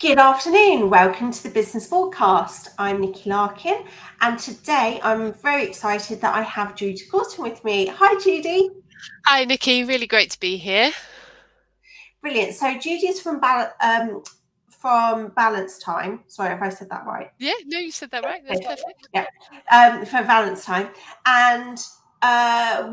Good afternoon. Welcome to the Business Boardcast. I'm Nikki Larkin, and today I'm very excited that I have Judy Claughton with me. Hi, Judy. Hi, Nikki. Really great to be here. Brilliant. So Judy's from Balance Time. Sorry if I said that right. Yeah, no, you said that right. That's perfect. Yeah. For Valentine, and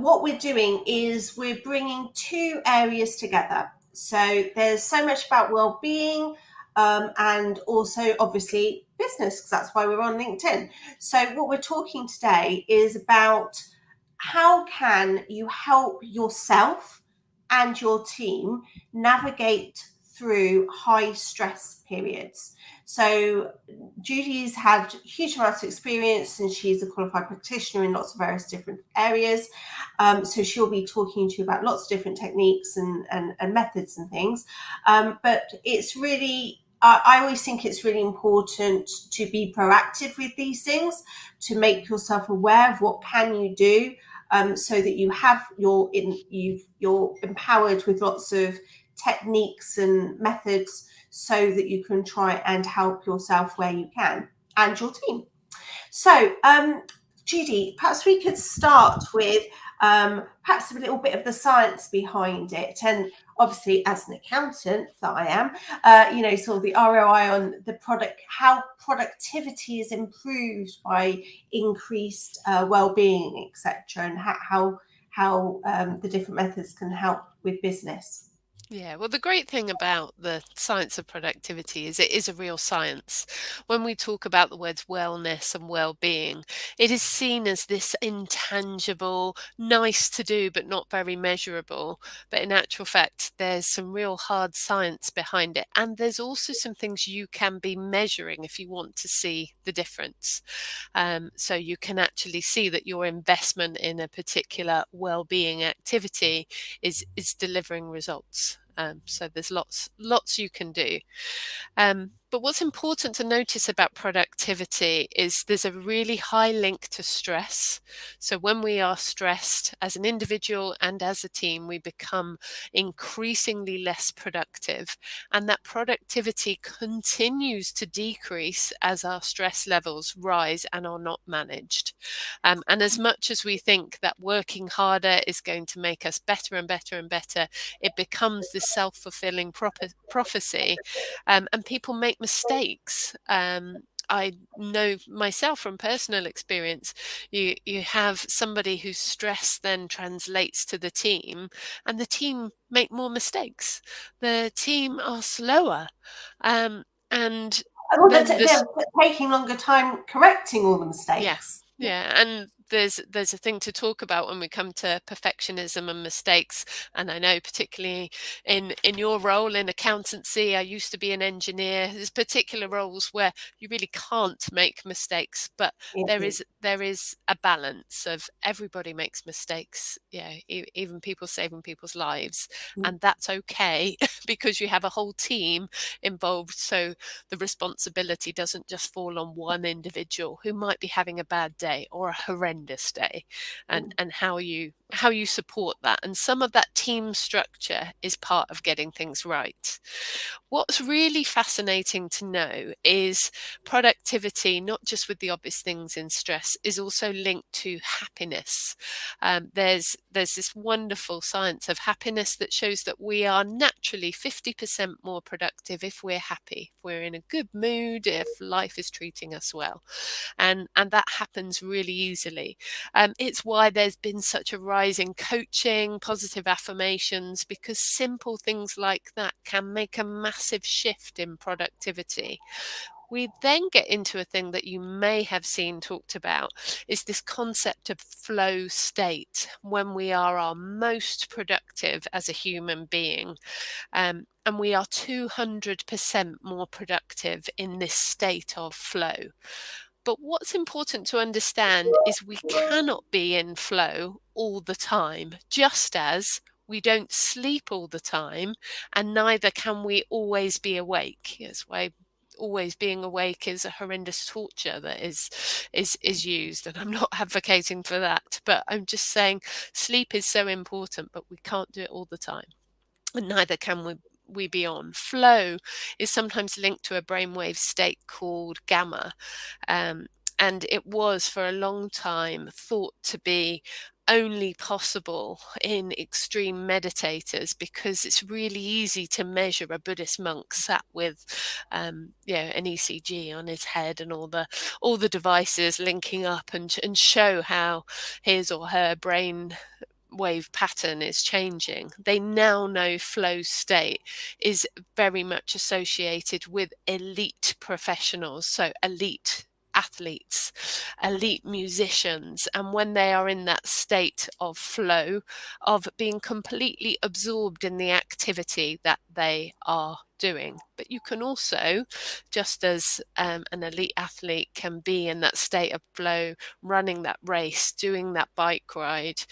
what we're doing is we're bringing two areas together. So there's so much about well-being, and also obviously business, because that's why we're on LinkedIn. So what we're talking today is about how can you help yourself and your team navigate through high stress periods. So Judy's had huge amounts of experience and she's a qualified practitioner in lots of various different areas. So she'll be talking to you about lots of different techniques and methods and things. But it's really, I always think it's really important to be proactive with these things, to make yourself aware of what can you do, so that you're empowered with lots of techniques and methods so that you can try and help yourself where you can and your team. So, Judy, perhaps we could start with perhaps a little bit of the science behind it. And obviously, as an accountant that I am, sort of the ROI on the product, how productivity is improved by increased well-being, etc., and how the different methods can help with business. Yeah, well, the great thing about the science of productivity is it is a real science. When we talk about the words wellness and well-being, it is seen as this intangible, nice to do, but not very measurable. But in actual fact, there's some real hard science behind it. And there's also some things you can be measuring if you want to see the difference. So you can actually see that your investment in a particular well-being activity is delivering results. So there's lots you can do. But what's important to notice about productivity is there's a really high link to stress. So when we are stressed as an individual and as a team, we become increasingly less productive. And that productivity continues to decrease as our stress levels rise and are not managed. And as much as we think that working harder is going to make us better and better and better, it becomes this self-fulfilling prophecy, and people make mistakes. I know myself from personal experience, you have somebody whose stress then translates to the team, and the team make more mistakes. The team are slower, and Well, then they're there's taking longer time correcting all the yeah. mistakes. Yeah, and there's a thing to talk about when we come to perfectionism and mistakes. And I know particularly in your role in accountancy, I used to be an engineer. There's particular roles where you really can't make mistakes, but Indeed. there is a balance of everybody makes mistakes. Yeah, even people saving people's lives, and that's okay because you have a whole team involved. So the responsibility doesn't just fall on one individual who might be having a bad day or a horrendous day, and how you support that. And some of that team structure is part of getting things right. What's really fascinating to know is productivity, not just with the obvious things in stress, is also linked to happiness. There's this wonderful science of happiness that shows that we are naturally 50% more productive if we're happy, if we're in a good mood, if life is treating us well. And that happens really easily. It's why there's been such a rise in coaching, positive affirmations, because simple things like that can make a massive shift in productivity. We then get into a thing that you may have seen talked about, is this concept of flow state, when we are our most productive as a human being. And we are 200% more productive in this state of flow. But what's important to understand is we cannot be in flow all the time, just as we don't sleep all the time, and neither can we always be awake. That's why always being awake is a horrendous torture that is used, and I'm not advocating for that, but I'm just saying sleep is so important, but we can't do it all the time, and neither can we be on? Flow is sometimes linked to a brainwave state called gamma. And it was for a long time thought to be only possible in extreme meditators, because it's really easy to measure a Buddhist monk sat with an ECG on his head and all the devices linking up, and show how his or her brain wave pattern is changing. They now know flow state is very much associated with elite professionals, so elite athletes, elite musicians, and when they are in that state of flow, of being completely absorbed in the activity that they are doing. But you can also, just as an elite athlete can be in that state of flow, running that race, doing that bike ride,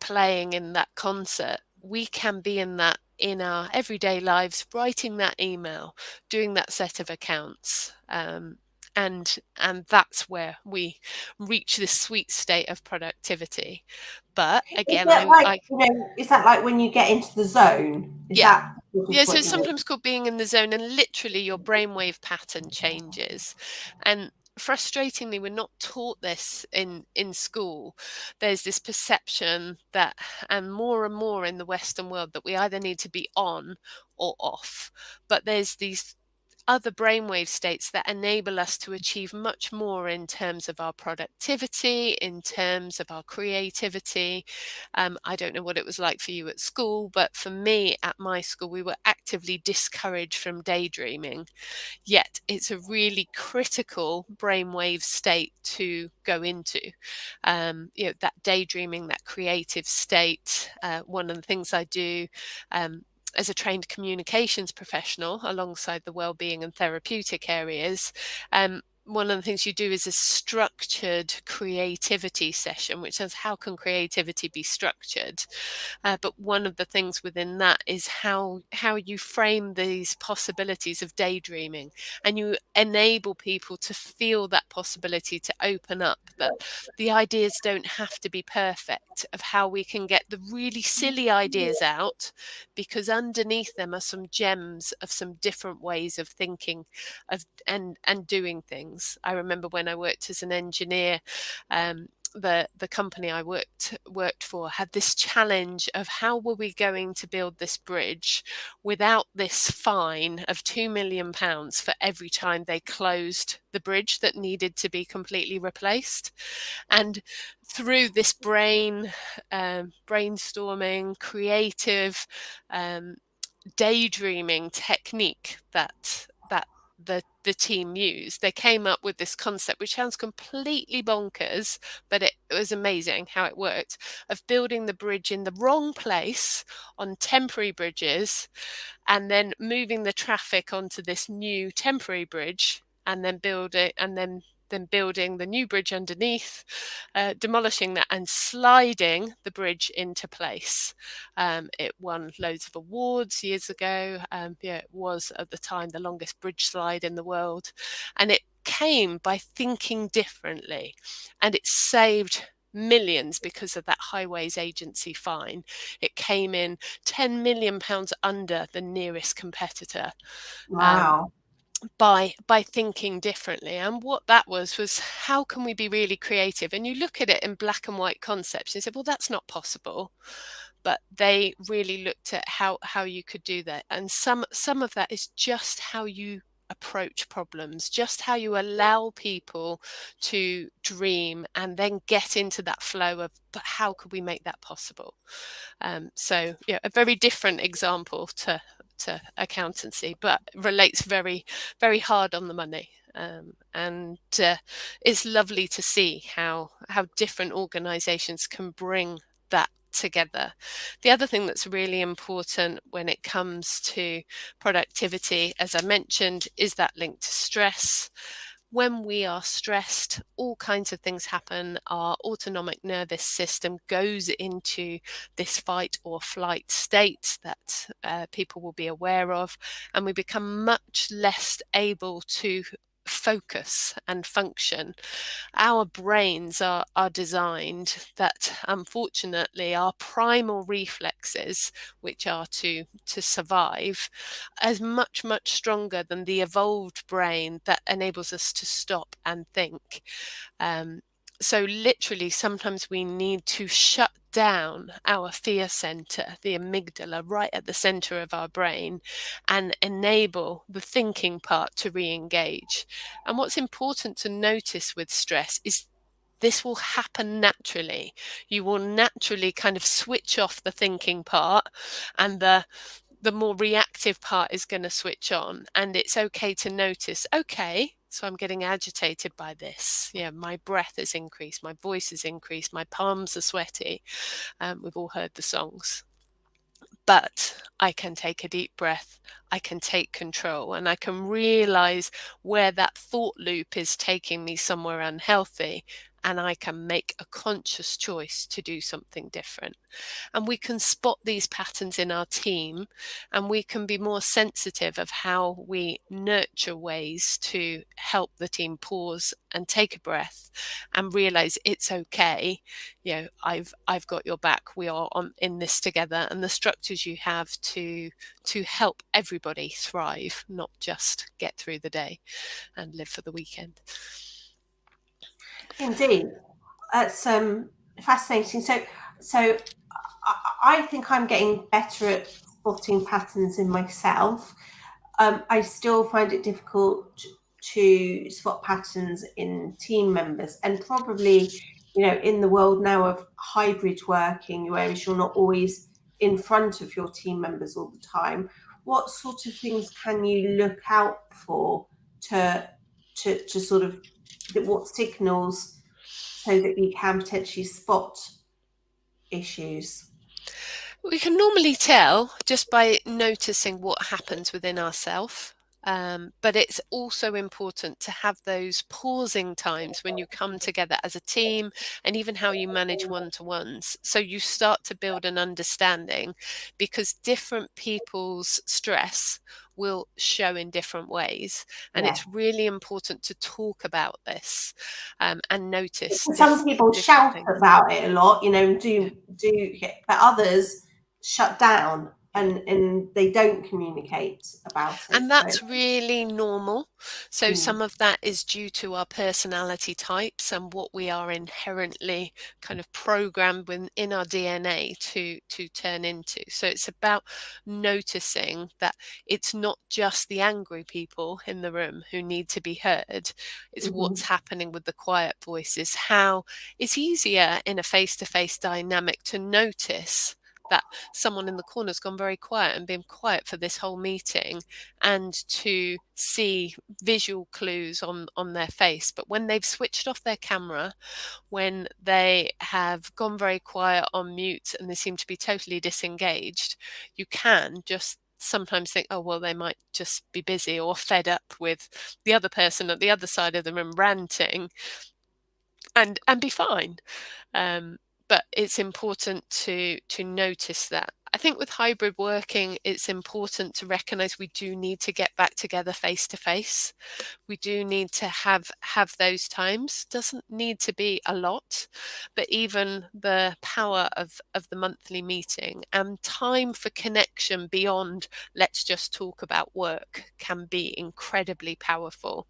playing in that concert, we can be in that in our everyday lives, writing that email, doing that set of accounts. And that's where we reach this sweet state of productivity. But Is again, that like, is that like when you get into the zone? Is yeah. that sort of Yeah, so what it's you mean? sometimes called being in the zone, and literally your brainwave pattern changes. And frustratingly, we're not taught this in school. There's this perception that, and more in the Western world, that we either need to be on or off. But there's these other brainwave states that enable us to achieve much more in terms of our productivity, in terms of our creativity. I don't know what it was like for you at school, but for me at my school, we were actively discouraged from daydreaming. Yet it's a really critical brainwave state to go into. That daydreaming, that creative state. One of the things I do as a trained communications professional, alongside the well-being and therapeutic areas, one of the things you do is a structured creativity session, which says, how can creativity be structured? But one of the things within that is how you frame these possibilities of daydreaming, and you enable people to feel that possibility to open up, that the ideas don't have to be perfect, of how we can get the really silly ideas out, because underneath them are some gems of some different ways of thinking and doing things. I remember when I worked as an engineer, the company I worked for had this challenge of how were we going to build this bridge without this fine of £2 million for every time they closed the bridge that needed to be completely replaced. And through this brainstorming, creative, daydreaming technique that the team used, they came up with this concept, which sounds completely bonkers, but it was amazing how it worked, of building the bridge in the wrong place on temporary bridges, and then moving the traffic onto this new temporary bridge, and then building the new bridge underneath, demolishing that and sliding the bridge into place. It won loads of awards years ago. It was at the time the longest bridge slide in the world. And it came by thinking differently, and it saved millions because of that highways agency fine. It came in £10 million under the nearest competitor. Wow. By thinking differently. And what that was how can we be really creative? And you look at it in black and white concepts and say, well, that's not possible. But they really looked at how you could do that. And some of that is just how you approach problems, just how you allow people to dream and then get into that flow of, but how could we make that possible? So a very different example to accountancy, but relates very, very hard on the money. And it's lovely to see how different organizations can bring that together. The other thing that's really important when it comes to productivity, as I mentioned, is that link to stress. When we are stressed, all kinds of things happen. Our autonomic nervous system goes into this fight or flight state that people will be aware of, and we become much less able to focus and function. Our brains are designed that, unfortunately, our primal reflexes, which are to survive, is much, much stronger than the evolved brain that enables us to stop and think. So literally, sometimes we need to shut down our fear center, the amygdala, right at the center of our brain, and enable the thinking part to re-engage. And what's important to notice with stress is this will happen naturally. You will naturally kind of switch off the thinking part, and the more reactive part is going to switch on. And it's okay to notice, okay, so I'm getting agitated by this. Yeah, my breath has increased, my voice has increased, my palms are sweaty. We've all heard the songs. But I can take a deep breath, I can take control, and I can realize where that thought loop is taking me somewhere unhealthy, and I can make a conscious choice to do something different. And we can spot these patterns in our team, and we can be more sensitive of how we nurture ways to help the team pause and take a breath and realize it's okay. I've got your back. We are in this together, and the structures you have to help everybody thrive, not just get through the day and live for the weekend. Indeed, that's fascinating. So I think I'm getting better at spotting patterns in myself. I still find it difficult to spot patterns in team members, and probably, in the world now of hybrid working, whereas you're not always in front of your team members all the time, what sort of things can you look out for to sort of, what signals, so that you can potentially spot issues? We can normally tell just by noticing what happens within ourselves. But it's also important to have those pausing times when you come together as a team, and even how you manage one-to-ones. So you start to build an understanding, because different people's stress will show in different ways. And Yeah. it's really important to talk about this, and notice Some people different shout things. about it a lot, but others shut down, and they don't communicate about it. And that's really normal. So Mm, some of that is due to our personality types and what we are inherently kind of programmed in our DNA to turn into. So it's about noticing that it's not just the angry people in the room who need to be heard. It's what's mhm, happening with the quiet voices. How it's easier in a face-to-face dynamic to notice that someone in the corner's gone very quiet and been quiet for this whole meeting, and to see visual clues on their face. But when they've switched off their camera, when they have gone very quiet on mute, and they seem to be totally disengaged, you can just sometimes think, oh, well, they might just be busy or fed up with the other person at the other side of the room ranting, and be fine. But it's important to notice that. I think with hybrid working, it's important to recognize we do need to get back together face to face. We do need to have those times. Doesn't need to be a lot, but even the power of the monthly meeting and time for connection beyond let's just talk about work can be incredibly powerful.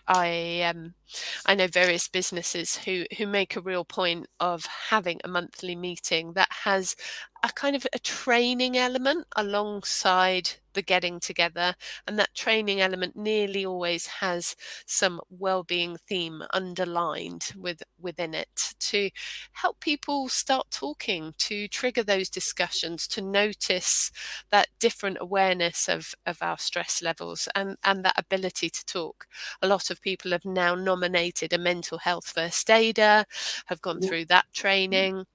I know various businesses who make a real point of having a monthly meeting that has a kind of a training element alongside the getting together, and that training element nearly always has some well-being theme underlined within it, to help people start talking, to trigger those discussions, to notice that different awareness of our stress levels, and that ability to talk. A lot of people have now nominated a mental health first aider, have gone yeah, through that training.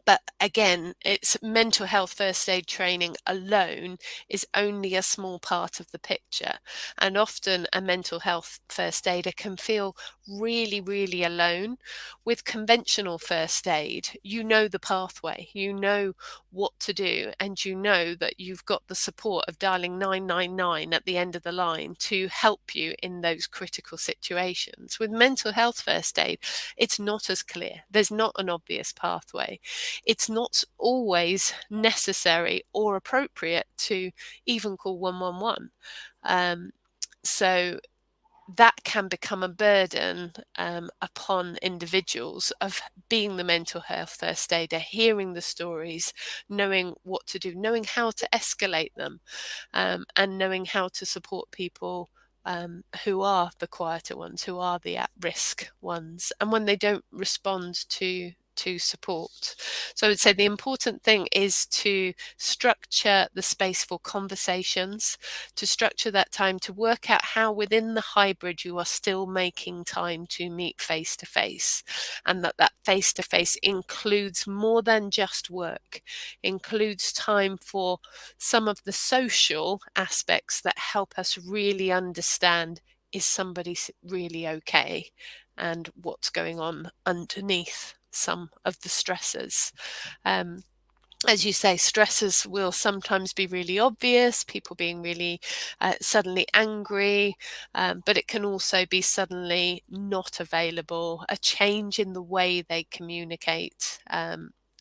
But again, it's mental health first aid training alone is only a small part of the picture. And often a mental health first aider can feel really, really alone. With conventional first aid, you know the pathway, you know what to do, and you know that you've got the support of dialing 999 at the end of the line to help you in those critical situations. With mental health first aid, it's not as clear. There's not an obvious pathway. It's not always necessary or appropriate to even call 111. So that can become a burden upon individuals of being the mental health first aider, hearing the stories, knowing what to do, knowing how to escalate them, and knowing how to support people who are the quieter ones, who are the at-risk ones, and when they don't respond to support. So I would say the important thing is to structure the space for conversations, to structure that time, to work out how within the hybrid you are still making time to meet face to face, and that face to face includes more than just work, includes time for some of the social aspects that help us really understand, is somebody really okay, and what's going on underneath some of the stressors. As you say, stressors will sometimes be really obvious, people being really suddenly angry, but it can also be suddenly not available, a change in the way they communicate,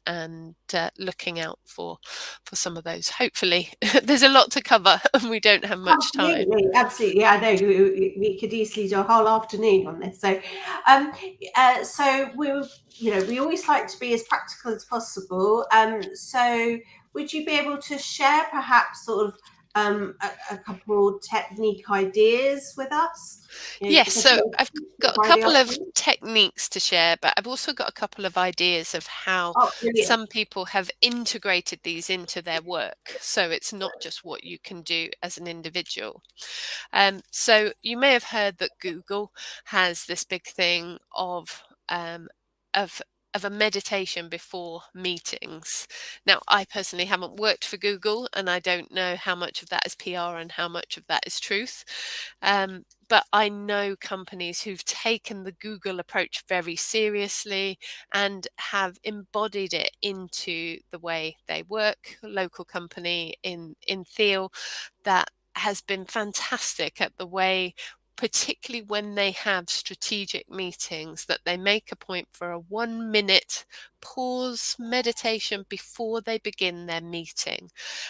and looking out for some of those. Hopefully, there's a lot to cover and we don't have much time. Absolutely. I know we could easily do a whole afternoon on this. So we always like to be as practical as possible. So would you be able to share perhaps sort of a couple technique ideas with us? Yes, so I've got a Friday couple of afternoon. techniques to share, but I've also got a couple of ideas of how Oh, brilliant. some people have integrated these into their work. So it's not just what you can do as an individual. So you may have heard that Google has this big thing of of a meditation before meetings. Now, I personally haven't worked for Google, and I don't know how much of that is PR and how much of that is truth. But I know companies who've taken the Google approach very seriously and have embodied it into the way they work. A local company in Thiel that has been fantastic at the way, particularly when they have strategic meetings, that they make a point for a 1 minute pause meditation before they begin their meeting.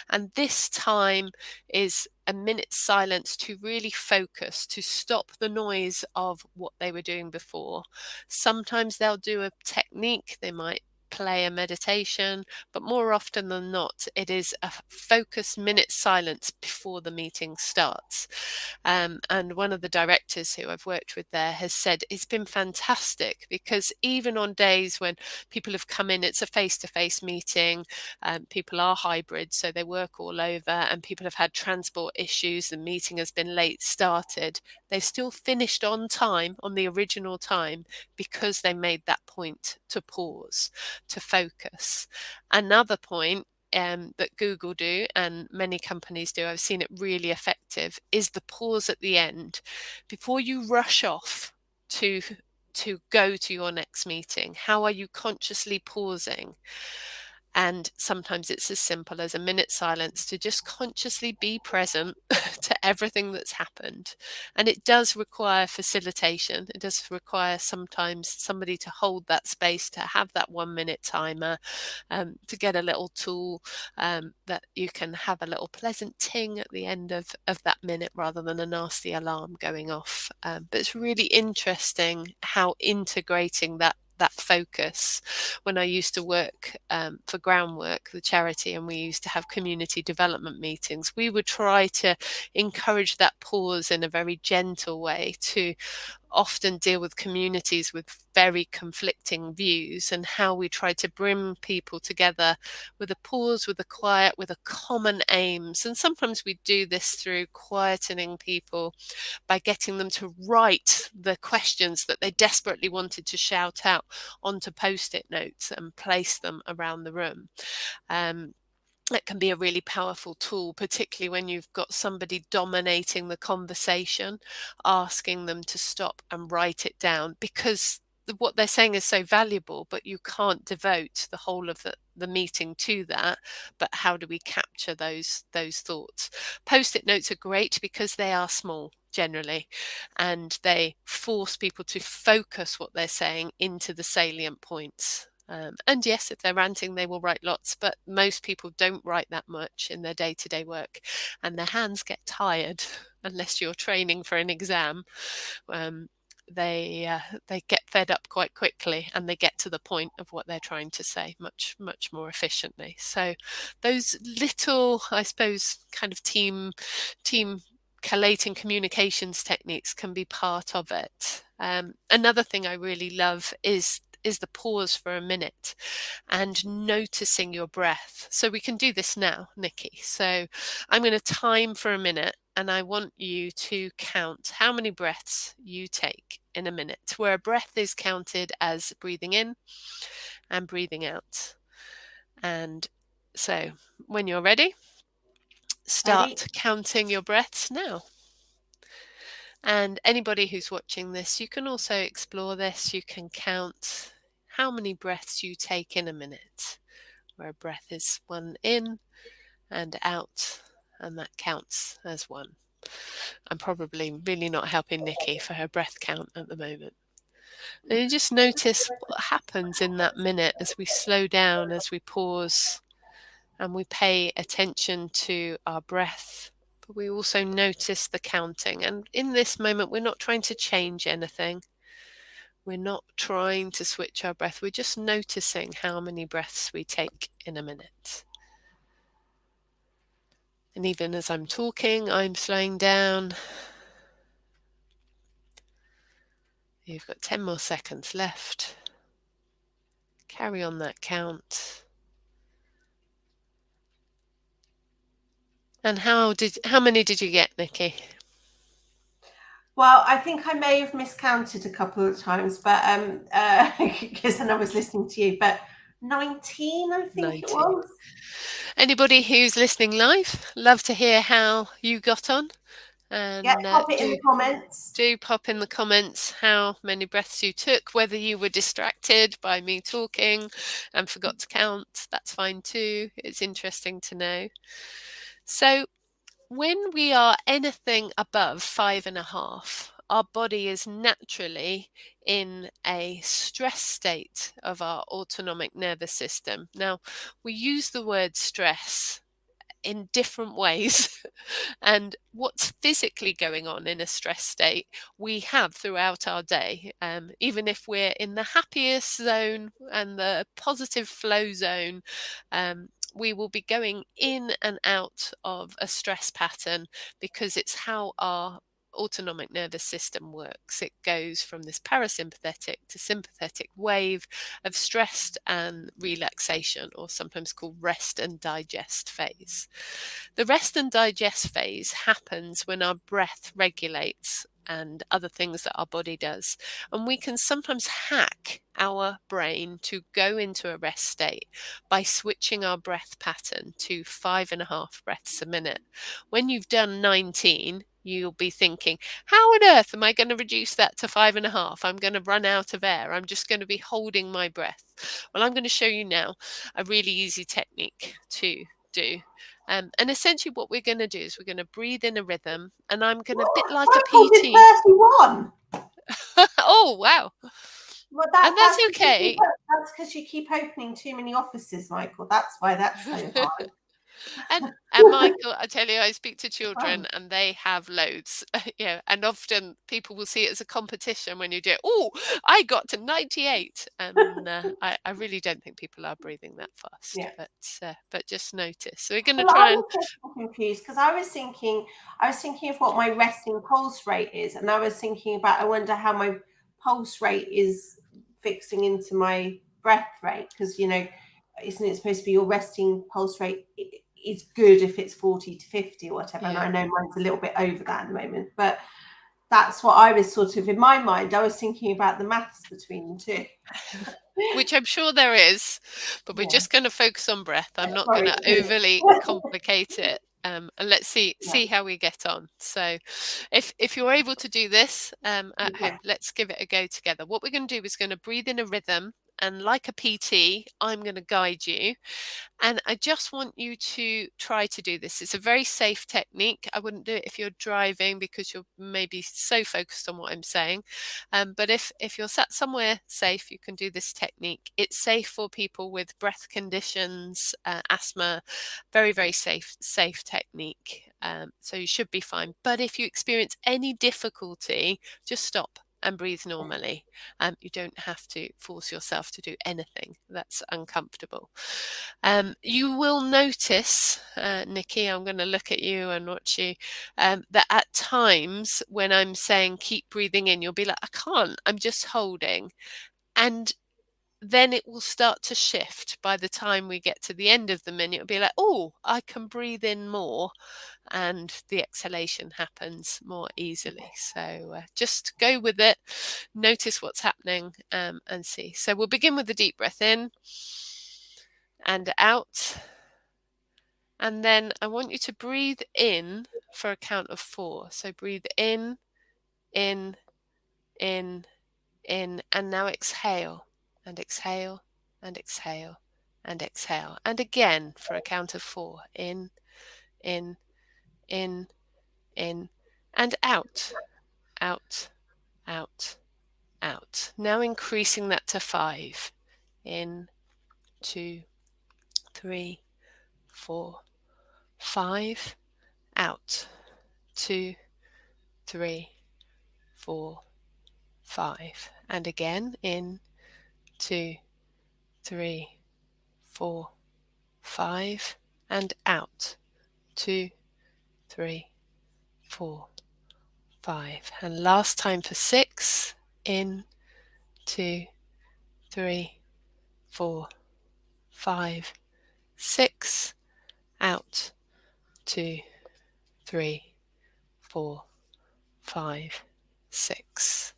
And this time is a minute's silence to really focus, to stop the noise of what they were doing before. Sometimes they'll do a technique, they might play a meditation, but more often than not, it is a focused minute silence before the meeting starts. And one of the directors who I've worked with there has said it's been fantastic, because even on days when people have come in, it's a face-to-face meeting, people are hybrid, so they work all over, and people have had transport issues, the meeting has been late started, they've still finished on time, on the original time, because they made that point to pause, to focus. Another point that Google do and many companies do, I've seen it really effective, is the pause at the end before you rush off to go to your next meeting. How are you consciously pausing? And sometimes it's as simple as a minute silence to just consciously be present to everything that's happened. And it does require facilitation. It does require sometimes somebody to hold that space, to have that 1 minute timer, to get a little tool that you can have a little pleasant ting at the end of that minute rather than a nasty alarm going off. But it's really interesting how integrating that focus. When I used to work for Groundwork, the charity, and we used to have community development meetings, we would try to encourage that pause in a very gentle way to often deal with communities with very conflicting views, and how we try to bring people together with a pause, with a quiet, with a common aims. And sometimes we do this through quietening people by getting them to write the questions that they desperately wanted to shout out onto post-it notes and place them around the room. It can be a really powerful tool, particularly when you've got somebody dominating the conversation, asking them to stop and write it down, because what they're saying is so valuable, but you can't devote the whole of the meeting to that. But how do we capture those thoughts? Post-it notes are great because they are small generally, and they force people to focus what they're saying into the salient points. And yes, if they're ranting, they will write lots, but most people don't write that much in their day-to-day work, and their hands get tired unless you're training for an exam. They get fed up quite quickly, and they get to the point of what they're trying to say much more efficiently. So those little, I suppose, kind of team collating communications techniques can be part of it. Another thing I really love is the pause for a minute and noticing your breath. So we can do this now, Nikki. So I'm going to time for a minute, and I want you to count how many breaths you take in a minute, where a breath is counted as breathing in and breathing out. And so when you're ready, start counting your breaths now. And anybody who's watching this, you can also explore this. You can count how many breaths you take in a minute, where a breath is one in and out, and that counts as one. I'm probably really not helping Nikki for her breath count at the moment. And you just notice what happens in that minute as we slow down, as we pause, and we pay attention to our breath. But we also notice the counting. And in this moment, we're not trying to change anything. We're not trying to switch our breath. We're just noticing how many breaths we take in a minute. And even as I'm talking, I'm slowing down. You've got 10 more seconds left. Carry on that count. And how many did you get, Nikki? Well, I think I may have miscounted a couple of times, but because then I was listening to you, but 19, I think 19. it was. Anybody who's listening live, love to hear how you got on. And pop it in the comments. Do pop in the comments how many breaths you took, whether you were distracted by me talking and forgot to count. That's fine too. It's interesting to know. So when we are anything above 5.5, our body is naturally in a stress state of our autonomic nervous system. Now, we use the word stress in different ways. And what's physically going on in a stress state, we have throughout our day. Even if we're in the happiest zone and the positive flow zone, we will be going in and out of a stress pattern because it's how our autonomic nervous system works. It goes from this parasympathetic to sympathetic wave of stress and relaxation, or sometimes called rest and digest phase. The rest and digest phase happens when our breath regulates and other things that our body does. And we can sometimes hack our brain to go into a rest state by switching our breath pattern to 5.5 breaths a minute. When you've done 19, you'll be thinking, how on earth am I going to reduce that to 5.5? I'm going to run out of air. I'm just going to be holding my breath. Well, I'm going to show you now a really easy technique to do. And essentially what we're going to do is we're going to breathe in a rhythm, and I'm going to, bit like a PT. 31. Oh, wow. Well, and that's okay. That's because you keep opening too many offices, Michael. That's why that's so hard. And Michael, I tell you, I speak to children and they have loads, and often people will see it as a competition when you do it. Oh, I got to 98. And I really don't think people are breathing that fast, but just notice. So we're going to try and... I was confused because I was thinking of what my resting pulse rate is. And I was thinking about, I wonder how my pulse rate is fixing into my breath rate. Because, isn't it supposed to be your resting pulse rate is good if it's 40 to 50 or whatever. And I know mine's a little bit over that at the moment, but that's what I was sort of, in my mind, I was thinking about the maths between the two. which I'm sure there is, but we're Yeah. just going to focus on breath. I'm not going Sorry, to overly complicate it. And let's see how we get on. So if you're able to do this at home, let's give it a go together. What we're going to do is going to breathe in a rhythm, and like a PT, I'm going to guide you. And I just want you to try to do this. It's a very safe technique. I wouldn't do it if you're driving, because you're maybe so focused on what I'm saying. But if you're sat somewhere safe, you can do this technique. It's safe for people with breath conditions, asthma. Very, very safe technique. So you should be fine. But if you experience any difficulty, just stop and breathe normally. You don't have to force yourself to do anything that's uncomfortable. You will notice, Nikki, I'm going to look at you and watch you, that at times when I'm saying keep breathing in, you'll be like, I can't, I'm just holding. And then it will start to shift. By the time we get to the end of the minute, it'll be like, oh, I can breathe in more, and the exhalation happens more easily. So just go with it, notice what's happening, and see. So we'll begin with the deep breath in and out. And then I want you to breathe in for a count of 4. So breathe in, in, in, in, and now exhale, and exhale, and exhale, and exhale. And again for a count of 4. In, in, in, in, and out, out, out, out. Now increasing that to 5. In, 2, 3, 4, 5. Out, 2, 3, 4, 5. And again, in, 2, 3, 4, 5. And out, 2, 3, 4, 5. And last time for 6. In, 2, 3, 4, 5, 6. Out, 2, 3, 4, 5, 6.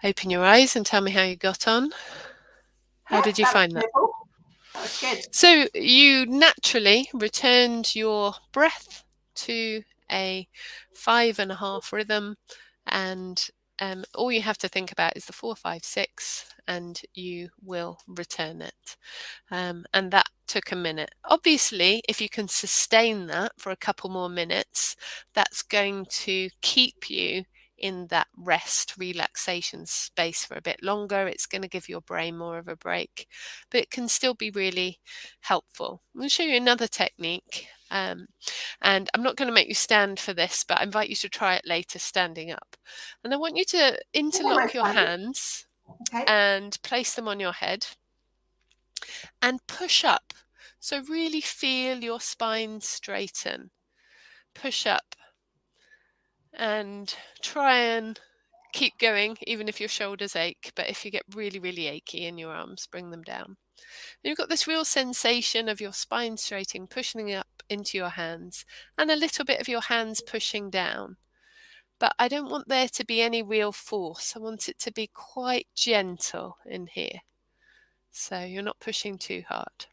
Open your eyes and tell me how you got on. How did you find that? That's good. So you naturally returned your breath to a 5.5 rhythm, and all you have to think about is the 4, 5, 6, and you will return it. And that took a minute. Obviously, if you can sustain that for a couple more minutes, that's going to keep you in that rest, relaxation space for a bit longer. It's going to give your brain more of a break, but it can still be really helpful. We'll show you another technique. And I'm not going to make you stand for this, but I invite you to try it later standing up. And I want you to interlock your hands and place them on your head and push up. So really feel your spine straighten. Push up and try and keep going, even if your shoulders ache. But if you get really, really achy in your arms, bring them down. And you've got this real sensation of your spine straightening, pushing up into your hands, and a little bit of your hands pushing down. But I don't want there to be any real force. I want it to be quite gentle in here. So you're not pushing too hard.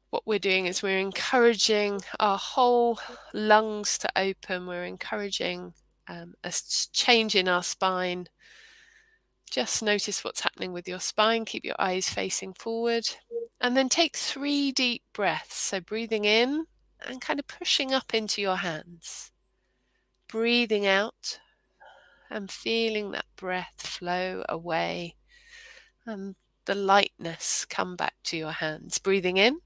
What we're doing is we're encouraging our whole lungs to open. We're encouraging a change in our spine. Just notice what's happening with your spine. Keep your eyes facing forward. And then take 3 deep breaths. So breathing in and kind of pushing up into your hands. Breathing out and feeling that breath flow away and the lightness come back to your hands. Breathing in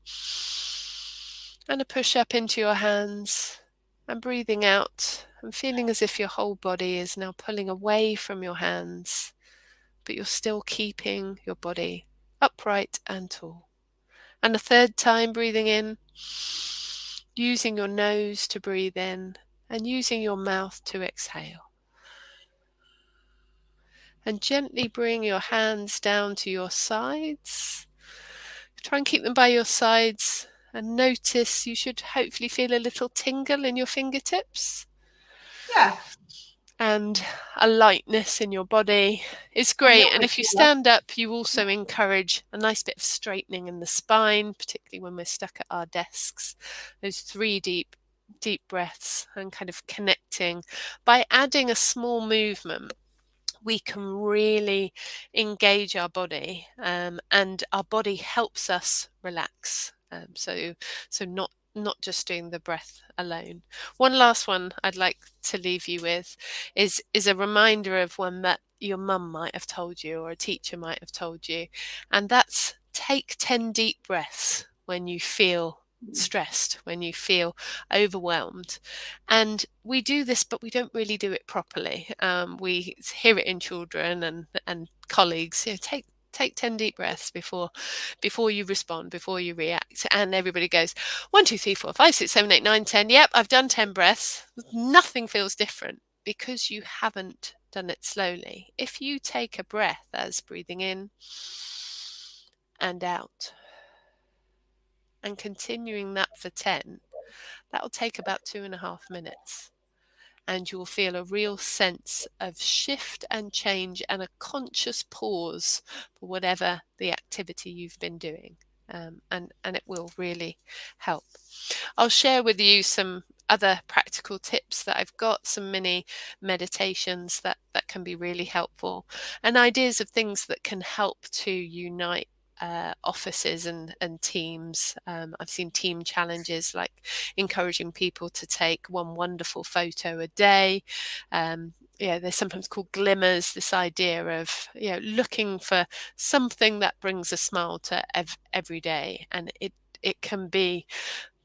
and a push up into your hands, and breathing out and feeling as if your whole body is now pulling away from your hands, but you're still keeping your body upright and tall. And a third time, breathing in, using your nose to breathe in and using your mouth to exhale. And gently bring your hands down to your sides. Try and keep them by your sides, and notice you should hopefully feel a little tingle in your fingertips. Yeah. and a lightness in your body. It's great. And if you stand up, you also encourage a nice bit of straightening in the spine, particularly when we're stuck at our desks. Those 3 deep breaths and kind of connecting. By adding a small movement, we can really engage our body, and our body helps us relax. So not just doing the breath alone. One last one I'd like to leave you with is a reminder of one that your mum might have told you, or a teacher might have told you, and that's take 10 deep breaths when you feel stressed, when you feel overwhelmed. And we do this, but we don't really do it properly. We hear it in children and colleagues. Take 10 deep breaths before you respond, before you react. And everybody goes 1, 2, 3, 4, 5, 6, 7, 8, 9, 10. Yep, I've done 10 breaths. Nothing feels different because you haven't done it slowly. If you take a breath as breathing in and out and continuing that for 10, that'll take about 2.5 minutes. And you'll feel a real sense of shift and change and a conscious pause for whatever the activity you've been doing. And it will really help. I'll share with you some other practical tips that I've got, some mini meditations that can be really helpful, and ideas of things that can help to unite offices and teams. I've seen team challenges like encouraging people to take one wonderful photo a day. They're sometimes called glimmers, this idea of looking for something that brings a smile to every day. And it can be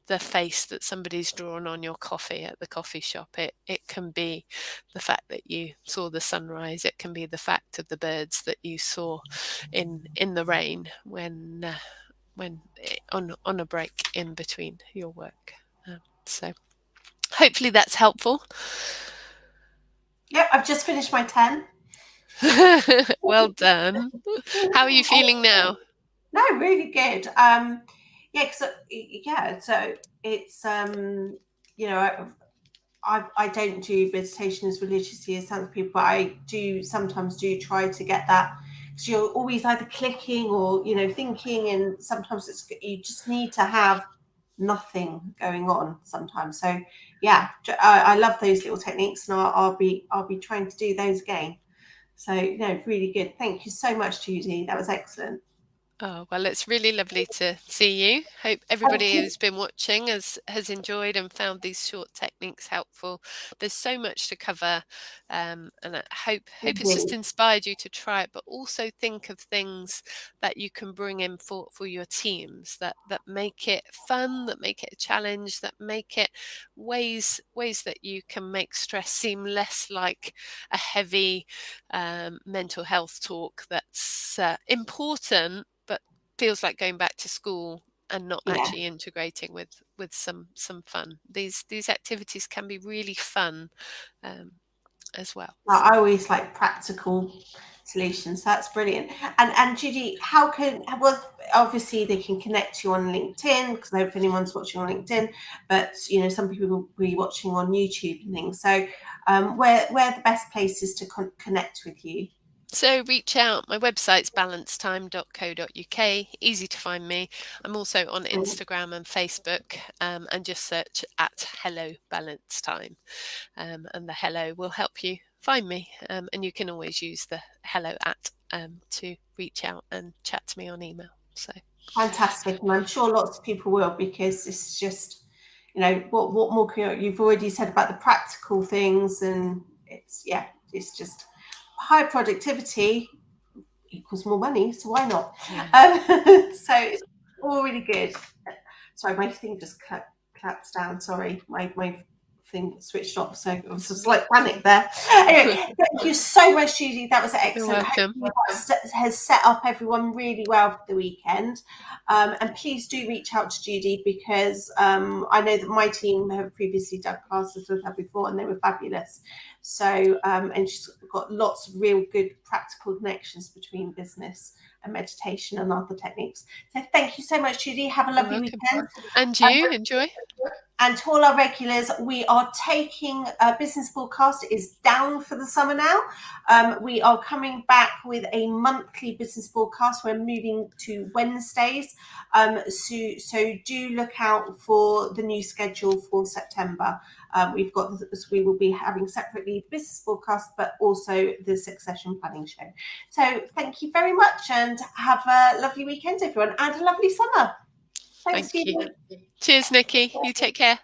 the face that somebody's drawn on your coffee at the coffee shop. It can be the fact that you saw the sunrise. It can be the fact of the birds that you saw in the rain when on a break in between your work. So hopefully that's helpful. Yep, I've just finished my 10. Well done. How are you feeling now? No, really good. So it's I don't do meditation as religiously as some people, but I sometimes try to get that, because you're always either clicking or thinking, and sometimes you just need to have nothing going on sometimes. So yeah, I love those little techniques, and I'll be trying to do those again. So really good. Thank you so much, Judy. That was excellent. Oh, well, it's really lovely to see you. Hope everybody who's been watching has enjoyed and found these short techniques helpful. There's so much to cover, and I hope it's just inspired you to try it, but also think of things that you can bring in for your teams that make it fun, that make it a challenge, that make it ways that you can make stress seem less like a heavy mental health talk that's important, but feels like going back to school and not actually integrating with some fun. These activities can be really fun as well. I always like practical solutions. That's brilliant. And Judy, obviously they can connect you on LinkedIn, because I hope anyone's watching on LinkedIn, but some people will be watching on YouTube and things. So where are the best places to connect with you? So reach out. My website's balancetime.co.uk. Easy to find me. I'm also on Instagram and Facebook, and just search at Hello Balance Time. And the hello will help you find me. And you can always use the hello at to reach out and chat to me on email. So fantastic. And I'm sure lots of people will, because it's just, what more can you've already said about the practical things, and it's just high productivity equals more money, so why not? So it's all really good. Sorry, my thing just claps down. Sorry, my thing switched off, so it was a slight panic there. Anyway, thank you so much, Judy. That was excellent. That has set up everyone really well for the weekend. And please do reach out to Judy, because I know that my team have previously done classes with her before, and they were fabulous. So and she's got lots of real good practical connections between business and meditation and other techniques. So thank you so much, Judy. Have a lovely weekend. And you enjoy. And to all our regulars, we are taking Business Boardcast is down for the summer now. We are coming back with a monthly Business Boardcast. We're moving to Wednesdays. So do look out for the new schedule for September. We will be having separately the Business Boardcast, but also the succession planning show. So thank you very much, and have a lovely weekend, everyone, and a lovely summer. Thanks, Thank you. Judy. Cheers, Nikki. You take care.